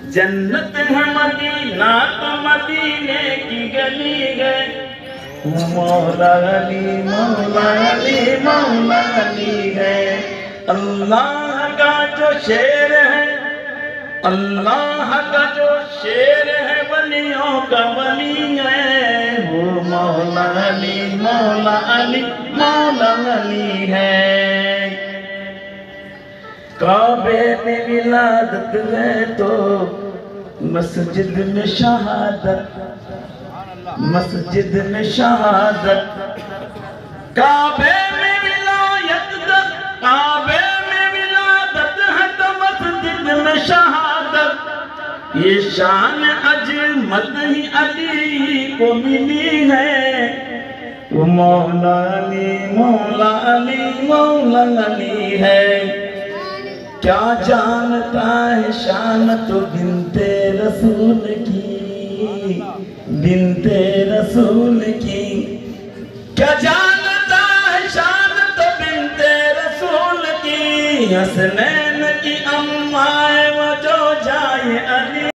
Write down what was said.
जन्नत है मदीना तो मदीने की गली है। मौला अली मौला अली मौला अली है। अल्लाह का जो शेर है, अल्लाह का जो शेर है वलियों का वली है। वो मौला अली मौला अली मौला अली है। काबे में विलादत है तो मस्जिद में शहादत, मस्जिद में शहादत। काबे में विलायत, काबे में विलादत है तो मस्जिद में शहादत। ये शान अजमत ही अली को मिली है। वो मौला अली मौला अली मौला अली है। क्या जानता है शान तो बिनते रसूल की, बिनते रसूल की। क्या जानता है शान तो बिनते रसूल की। हसनैन की अम्मा है वो जो जाए अली।